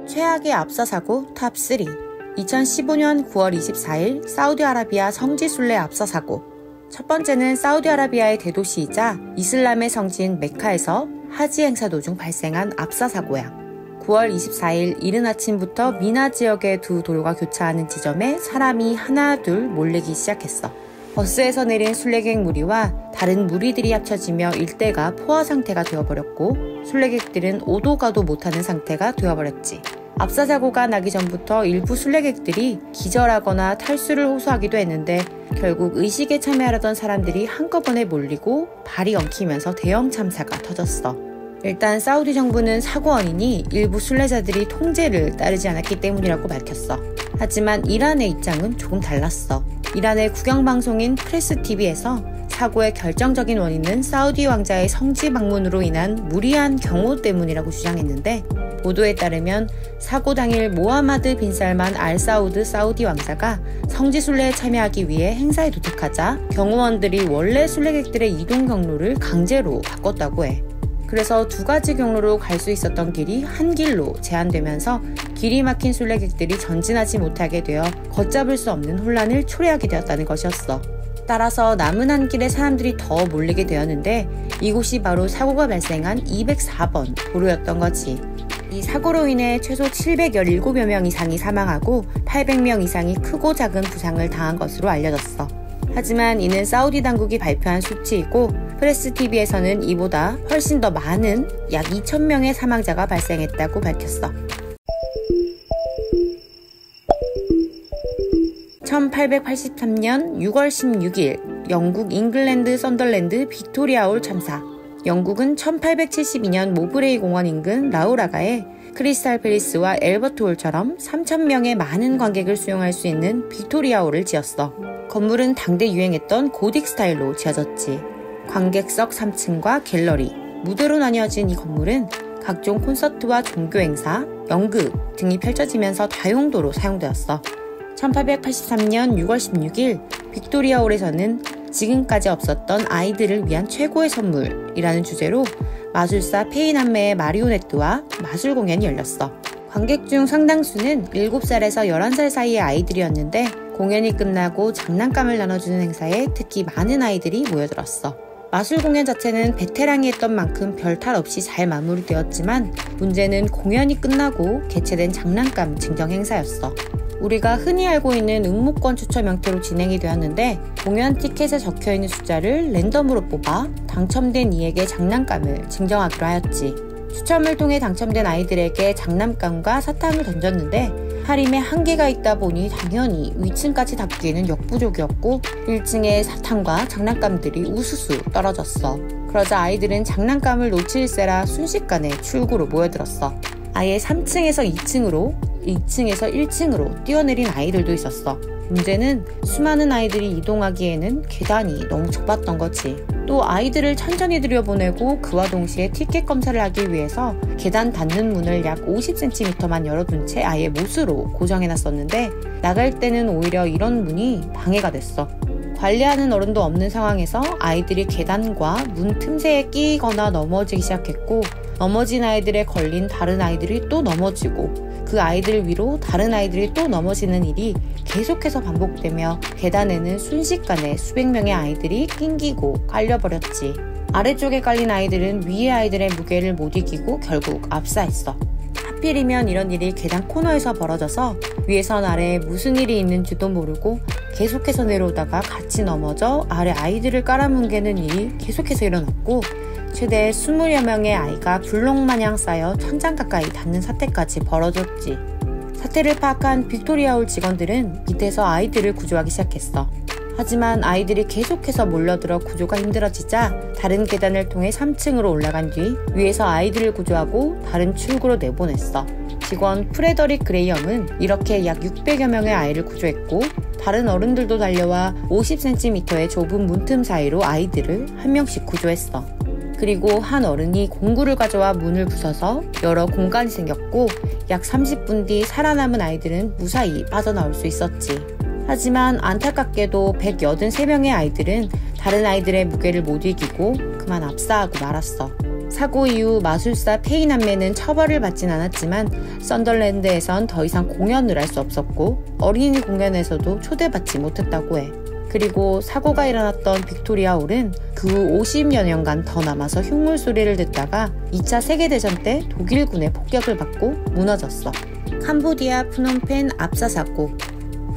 최악의 압사사고 탑3. 2015년 9월 24일 사우디아라비아 성지순례 압사사고. 첫 번째는 사우디아라비아의 대도시이자 이슬람의 성지인 메카에서 하지 행사 도중 발생한 압사사고야. 9월 24일 이른 아침부터 미나 지역의 두 도로가 교차하는 지점에 사람이 하나 둘 몰리기 시작했어. 버스에서 내린 순례객 무리와 다른 무리들이 합쳐지며 일대가 포화 상태가 되어버렸고 순례객들은 오도 가도 못하는 상태가 되어버렸지. 압사사고가 나기 전부터 일부 순례객들이 기절하거나 탈수를 호소하기도 했는데 결국 의식에 참여하려던 사람들이 한꺼번에 몰리고 발이 엉키면서 대형 참사가 터졌어. 일단 사우디 정부는 사고 원인이 일부 순례자들이 통제를 따르지 않았기 때문이라고 밝혔어. 하지만 이란의 입장은 조금 달랐어. 이란의 국영방송인 프레스TV에서 사고의 결정적인 원인은 사우디 왕자의 성지 방문으로 인한 무리한 경호 때문이라고 주장했는데 보도에 따르면 사고 당일 모하마드 빈 살만 알 사우드 사우디 왕자가 성지 순례에 참여하기 위해 행사에 도착하자 경호원들이 원래 순례객들의 이동 경로를 강제로 바꿨다고 해. 그래서 두 가지 경로로 갈 수 있었던 길이 한 길로 제한되면서 길이 막힌 순례객들이 전진하지 못하게 되어 걷잡을 수 없는 혼란을 초래하게 되었다는 것이었어. 따라서 남은 한 길에 사람들이 더 몰리게 되었는데 이곳이 바로 사고가 발생한 204번 도로였던 거지. 이 사고로 인해 최소 717여 명 이상이 사망하고 800명 이상이 크고 작은 부상을 당한 것으로 알려졌어. 하지만 이는 사우디 당국이 발표한 수치이고 프레스TV에서는 이보다 훨씬 더 많은 약 2,000명의 사망자가 발생했다고 밝혔어. 1883년 6월 16일 영국 잉글랜드 썬덜랜드 빅토리아홀 참사. 영국은 1872년 모브레이 공원 인근 라우라가에 크리스탈 팰리스와 엘버트 홀처럼 3,000명의 많은 관객을 수용할 수 있는 빅토리아홀을 지었어. 건물은 당대 유행했던 고딕 스타일로 지어졌지. 관객석 3층과 갤러리, 무대로 나뉘어진 이 건물은 각종 콘서트와 종교 행사, 연극 등이 펼쳐지면서 다용도로 사용되었어. 1883년 6월 16일 빅토리아홀에서는 지금까지 없었던 아이들을 위한 최고의 선물이라는 주제로 마술사 페이남메의 마리오네트와 마술 공연이 열렸어. 관객 중 상당수는 7살에서 11살 사이의 아이들이었는데 공연이 끝나고 장난감을 나눠주는 행사에 특히 많은 아이들이 모여들었어. 마술 공연 자체는 베테랑이 했던 만큼 별탈 없이 잘 마무리되었지만 문제는 공연이 끝나고 개최된 장난감 증정 행사였어. 우리가 흔히 알고 있는 응모권 추첨 형태로 진행이 되었는데 공연 티켓에 적혀있는 숫자를 랜덤으로 뽑아 당첨된 이에게 장난감을 증정하기로 하였지. 추첨을 통해 당첨된 아이들에게 장난감과 사탕을 던졌는데 할인에 한계가 있다 보니 당연히 위층까지 닿기에는 역부족이었고 1층에 사탕과 장난감들이 우수수 떨어졌어. 그러자 아이들은 장난감을 놓칠세라 순식간에 출구로 모여들었어. 아예 3층에서 2층으로 2층에서 1층으로 뛰어내린 아이들도 있었어. 문제는 수많은 아이들이 이동하기에는 계단이 너무 좁았던 거지. 또 아이들을 천천히 들여보내고 그와 동시에 티켓 검사를 하기 위해서 계단 닫는 문을 약 50cm만 열어둔 채 아예 못으로 고정해놨었는데 나갈 때는 오히려 이런 문이 방해가 됐어. 관리하는 어른도 없는 상황에서 아이들이 계단과 문 틈새에 끼거나 넘어지기 시작했고 넘어진 아이들에 걸린 다른 아이들이 또 넘어지고 그 아이들 위로 다른 아이들이 또 넘어지는 일이 계속해서 반복되며 계단에는 순식간에 수백 명의 아이들이 낑기고 깔려버렸지. 아래쪽에 깔린 아이들은 위의 아이들의 무게를 못 이기고 결국 압사했어. 하필이면 이런 일이 계단 코너에서 벌어져서 위에선 아래에 무슨 일이 있는지도 모르고 계속해서 내려오다가 같이 넘어져 아래 아이들을 깔아뭉개는 일이 계속해서 일어났고 최대 20여 명의 아이가 불록마냥 쌓여 천장 가까이 닿는 사태까지 벌어졌지. 사태를 파악한 빅토리아홀 직원들은 밑에서 아이들을 구조하기 시작했어. 하지만 아이들이 계속해서 몰려들어 구조가 힘들어지자 다른 계단을 통해 3층으로 올라간 뒤 위에서 아이들을 구조하고 다른 출구로 내보냈어. 직원 프레더릭 그레이엄은 이렇게 약 600여 명의 아이를 구조했고 다른 어른들도 달려와 50cm의 좁은 문틈 사이로 아이들을 한 명씩 구조했어. 그리고 한 어른이 공구를 가져와 문을 부숴서 여러 공간이 생겼고 약 30분 뒤 살아남은 아이들은 무사히 빠져나올 수 있었지. 하지만 안타깝게도 183명의 아이들은 다른 아이들의 무게를 못 이기고 그만 압사하고 말았어. 사고 이후 마술사 페이 남매는 처벌을 받진 않았지만 썬덜랜드에선 더 이상 공연을 할 수 없었고 어린이 공연에서도 초대받지 못했다고 해. 그리고 사고가 일어났던 빅토리아 홀은 그 후 50여 년간 더 남아서 흉물 소리를 듣다가 2차 세계대전 때 독일군의 폭격을 받고 무너졌어. 캄보디아 프놈펜 압사 사고.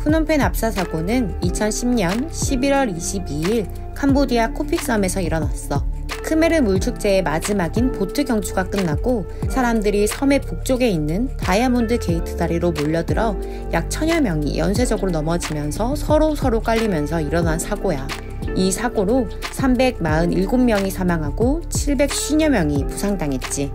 프놈펜 압사 사고는 2010년 11월 22일 캄보디아 코픽섬에서 일어났어. 크메르 물축제의 마지막인 보트 경주가 끝나고 사람들이 섬의 북쪽에 있는 다이아몬드 게이트 다리로 몰려들어 약 1000여 명이 연쇄적으로 넘어지면서 서로 깔리면서 일어난 사고야. 이 사고로 347명이 사망하고 750여 명이 부상당했지.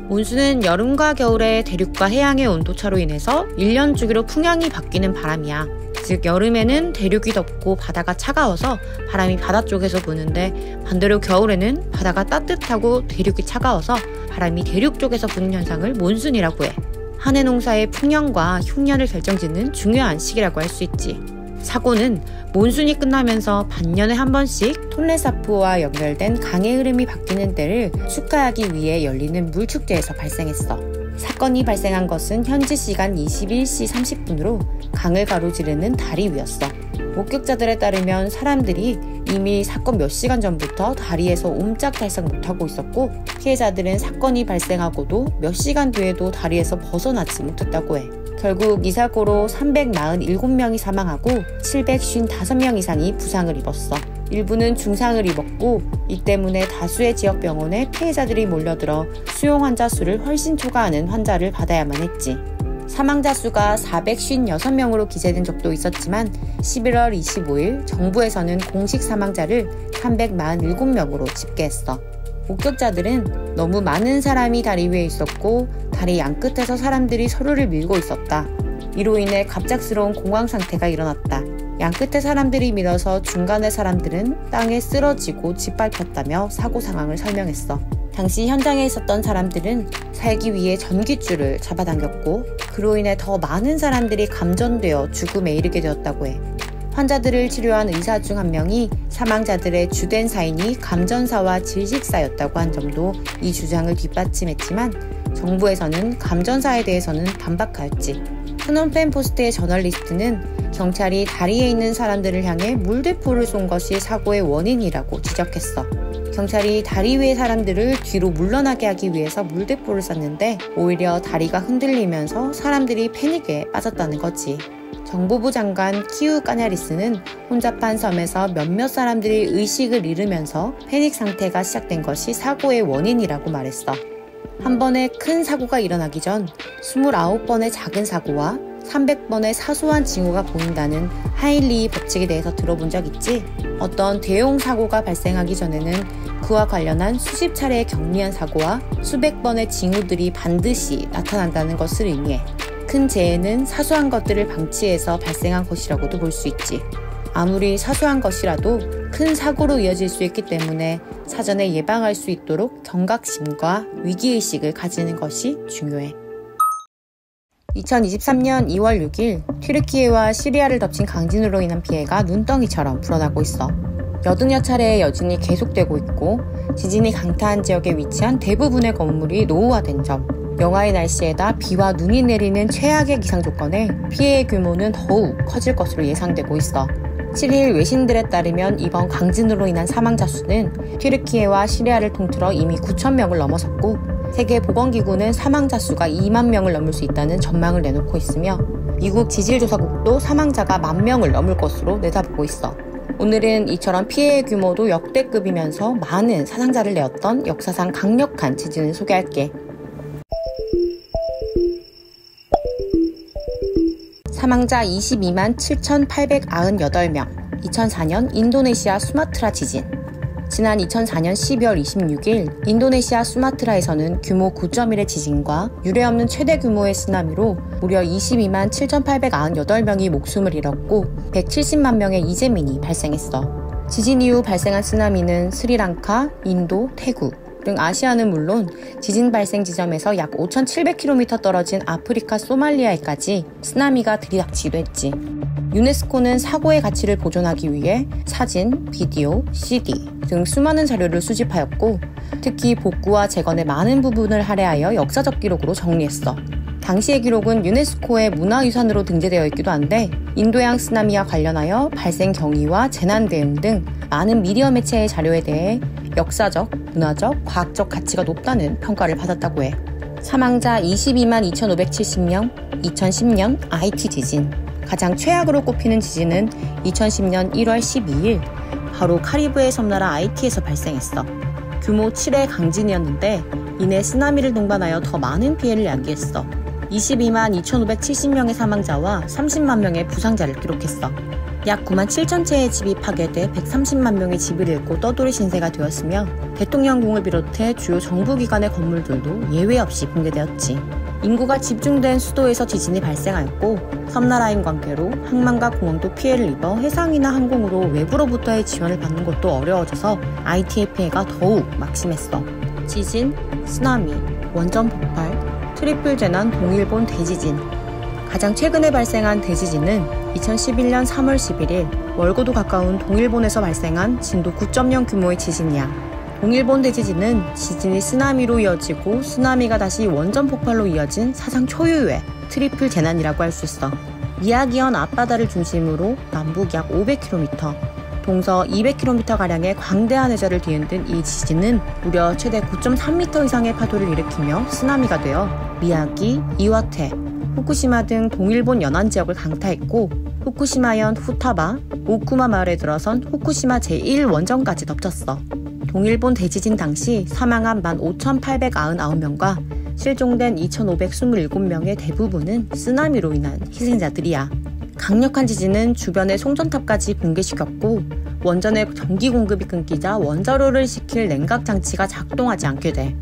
몬순은 여름과 겨울에 대륙과 해양의 온도차로 인해서 1년 주기로 풍향이 바뀌는 바람이야. 즉 여름에는 대륙이 덥고 바다가 차가워서 바람이 바다 쪽에서 부는데 반대로 겨울에는 바다가 따뜻하고 대륙이 차가워서 바람이 대륙 쪽에서 부는 현상을 몬순이라고 해. 한 해 농사의 풍년과 흉년을 결정짓는 중요한 시기라고 할 수 있지. 사고는 몬순이 끝나면서 반년에 한 번씩 톤레사프와 연결된 강의 흐름이 바뀌는 때를 축하하기 위해 열리는 물축제에서 발생했어. 사건이 발생한 것은 현지 시간 21시 30분으로 강을 가로지르는 다리 위였어. 목격자들에 따르면 사람들이 이미 사건 몇 시간 전부터 다리에서 옴짝달싹 못하고 있었고 피해자들은 사건이 발생하고도 몇 시간 뒤에도 다리에서 벗어나지 못했다고 해. 결국 이 사고로 347명이 사망하고 755명 이상이 부상을 입었어. 일부는 중상을 입었고 이 때문에 다수의 지역 병원에 피해자들이 몰려들어 수용 환자 수를 훨씬 초과하는 환자를 받아야만 했지. 사망자 수가 456명으로 기재된 적도 있었지만 11월 25일 정부에서는 공식 사망자를 347명으로 집계했어. 목격자들은 너무 많은 사람이 다리 위에 있었고 다리 양끝에서 사람들이 서로를 밀고 있었다. 이로 인해 갑작스러운 공황 상태가 일어났다. 양끝에 사람들이 밀어서 중간의 사람들은 땅에 쓰러지고 짓밟혔다며 사고 상황을 설명했어. 당시 현장에 있었던 사람들은 살기 위해 전깃줄을 잡아당겼고 그로 인해 더 많은 사람들이 감전되어 죽음에 이르게 되었다고 해. 환자들을 치료한 의사 중 한 명이 사망자들의 주된 사인이 감전사와 질식사였다고 한 점도 이 주장을 뒷받침했지만 정부에서는 감전사에 대해서는 반박하였지. 프놈펜 포스트의 저널리스트는 경찰이 다리에 있는 사람들을 향해 물대포를 쏜 것이 사고의 원인이라고 지적했어. 경찰이 다리 위의 사람들을 뒤로 물러나게 하기 위해서 물대포를 쐈는데 오히려 다리가 흔들리면서 사람들이 패닉에 빠졌다는 거지. 정보부 장관 키우 까냐리스는 혼잡한 섬에서 몇몇 사람들이 의식을 잃으면서 패닉 상태가 시작된 것이 사고의 원인이라고 말했어. 한 번에 큰 사고가 일어나기 전 29번의 작은 사고와 300번의 사소한 징후가 보인다는 하일리의 법칙에 대해서 들어본 적 있지? 어떤 대형 사고가 발생하기 전에는 그와 관련한 수십 차례의 경미한 사고와 수백 번의 징후들이 반드시 나타난다는 것을 의미해. 큰 재해는 사소한 것들을 방치해서 발생한 것이라고도 볼 수 있지. 아무리 사소한 것이라도 큰 사고로 이어질 수 있기 때문에 사전에 예방할 수 있도록 경각심과 위기의식을 가지는 것이 중요해. 2023년 2월 6일 튀르키예와 시리아를 덮친 강진으로 인한 피해가 눈덩이처럼 불어나고 있어. 여든여 차례의 여진이 계속되고 있고 지진이 강타한 지역에 위치한 대부분의 건물이 노후화된 점, 영하의 날씨에다 비와 눈이 내리는 최악의 기상 조건에 피해의 규모는 더욱 커질 것으로 예상되고 있어. 7일 외신들에 따르면 이번 강진으로 인한 사망자 수는 튀르키예와 시리아를 통틀어 이미 9,000명을 넘어섰고 세계보건기구는 사망자 수가 2만 명을 넘을 수 있다는 전망을 내놓고 있으며 미국 지질조사국도 사망자가 10,000명을 넘을 것으로 내다보고 있어. 오늘은 이처럼 피해의 규모도 역대급이면서 많은 사상자를 내었던 역사상 강력한 지진을 소개할게. 사망자 22만 7,898명, 2004년 인도네시아 수마트라 지진. 지난 2004년 12월 26일 인도네시아 수마트라에서는 규모 9.1의 지진과 유례없는 최대 규모의 쓰나미로 무려 22만 7,898명이 목숨을 잃었고 170만 명의 이재민이 발생했어. 지진 이후 발생한 쓰나미는 스리랑카, 인도, 태국, 등 아시아는 물론 지진 발생 지점에서 약 5,700km 떨어진 아프리카 소말리아에까지 쓰나미가 들이닥치기도 했지. 유네스코는 사고의 가치를 보존하기 위해 사진, 비디오, CD 등 수많은 자료를 수집하였고 특히 복구와 재건의 많은 부분을 할애하여 역사적 기록으로 정리했어. 당시의 기록은 유네스코의 문화유산으로 등재되어 있기도 한데 인도양 쓰나미와 관련하여 발생 경위와 재난 대응 등 많은 미디어 매체의 자료에 대해 역사적, 문화적, 과학적 가치가 높다는 평가를 받았다고 해. 사망자 22만 2,570명, 2010년 아이티 지진. 가장 최악으로 꼽히는 지진은 2010년 1월 12일 바로 카리브해 섬나라 아이티에서 발생했어. 규모 7의 강진이었는데 이내 쓰나미를 동반하여 더 많은 피해를 야기했어. 22만 2,570명의 사망자와 30만 명의 부상자를 기록했어. 약 9만 7천 채의 집이 파괴돼 130만 명의 집을 잃고 떠돌이 신세가 되었으며 대통령궁을 비롯해 주요 정부기관의 건물들도 예외 없이 붕괴되었지. 인구가 집중된 수도에서 지진이 발생하였고 섬나라인 관계로 항만과 공항도 피해를 입어 해상이나 항공으로 외부로부터의 지원을 받는 것도 어려워져서 IT의 피해가 더욱 막심했어. 지진, 쓰나미, 원전 폭발, 트리플 재난 동일본 대지진. 가장 최근에 발생한 대지진은 2011년 3월 11일 월고도 가까운 동일본에서 발생한 진도 9.0 규모의 지진이야. 동일본 대지진은 지진이 쓰나미로 이어지고 쓰나미가 다시 원전 폭발로 이어진 사상 초유의 트리플 재난이라고 할 수 있어. 미야기현 앞바다를 중심으로 남북 약 500km, 동서 200km가량의 광대한 해저를 뒤흔든 이 지진은 무려 최대 9.3m 이상의 파도를 일으키며 쓰나미가 되어 미야기, 이와테, 후쿠시마 등 동일본 연안 지역을 강타했고 후쿠시마현 후타바, 오쿠마 마을에 들어선 후쿠시마 제1원전까지 덮쳤어. 동일본 대지진 당시 사망한 15,899명과 실종된 2,527명의 대부분은 쓰나미로 인한 희생자들이야. 강력한 지진은 주변의 송전탑까지 붕괴시켰고 원전의 전기 공급이 끊기자 원자로를 식힐 냉각 장치가 작동하지 않게 돼.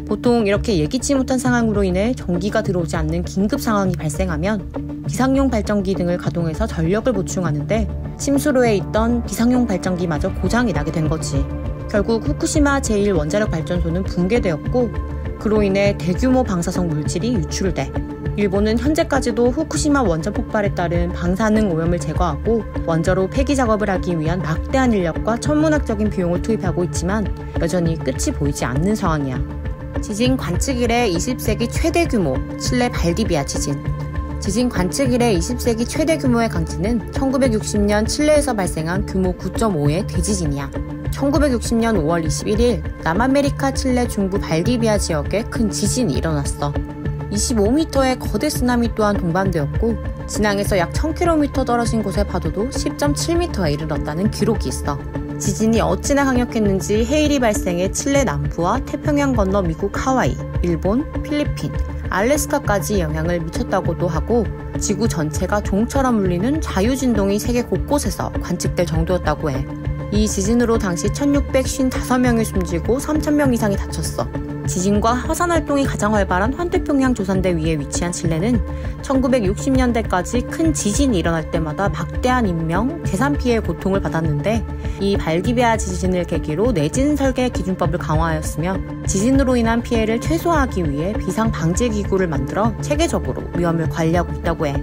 보통 이렇게 예기치 못한 상황으로 인해 전기가 들어오지 않는 긴급 상황이 발생하면 비상용 발전기 등을 가동해서 전력을 보충하는데 침수로에 있던 비상용 발전기마저 고장이 나게 된 거지. 결국 후쿠시마 제1원자력 발전소는 붕괴되었고 그로 인해 대규모 방사성 물질이 유출돼. 일본은 현재까지도 후쿠시마 원전 폭발에 따른 방사능 오염을 제거하고 원자로 폐기 작업을 하기 위한 막대한 인력과 천문학적인 비용을 투입하고 있지만 여전히 끝이 보이지 않는 상황이야. 지진 관측 이래 20세기 최대 규모 칠레 발디비아 지진. 지진 관측 이래 20세기 최대 규모의 강진은 1960년 칠레에서 발생한 규모 9.5의 대지진이야. 1960년 5월 21일 남아메리카 칠레 중부 발디비아 지역에 큰 지진이 일어났어. 25m의 거대 쓰나미 또한 동반되었고 진앙에서 약 1000km 떨어진 곳의 파도도 10.7m에 이르렀다는 기록이 있어. 지진이 어찌나 강력했는지 해일이 발생해 칠레 남부와 태평양 건너 미국 하와이, 일본, 필리핀, 알래스카까지 영향을 미쳤다고도 하고 지구 전체가 종처럼 울리는 자유진동이 세계 곳곳에서 관측될 정도였다고 해. 이 지진으로 당시 1,655명이 숨지고 3,000명 이상이 다쳤어. 지진과 화산활동이 가장 활발한 환태평양 조산대 위에 위치한 칠레는 1960년대까지 큰 지진이 일어날 때마다 막대한 인명, 재산 피해의 고통을 받았는데 이 발디비아 지진을 계기로 내진 설계 기준법을 강화하였으며 지진으로 인한 피해를 최소화하기 위해 비상방지기구를 만들어 체계적으로 위험을 관리하고 있다고 해.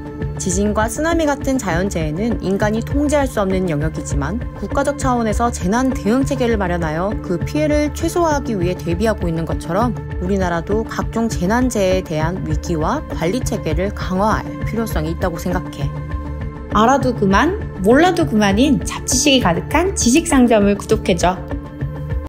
지진과 쓰나미 같은 자연재해는 인간이 통제할 수 없는 영역이지만 국가적 차원에서 재난 대응 체계를 마련하여 그 피해를 최소화하기 위해 대비하고 있는 것처럼 우리나라도 각종 재난재해에 대한 위기와 관리 체계를 강화할 필요성이 있다고 생각해. 알아도 그만, 몰라도 그만인 잡지식이 가득한 지식상점을 구독해줘.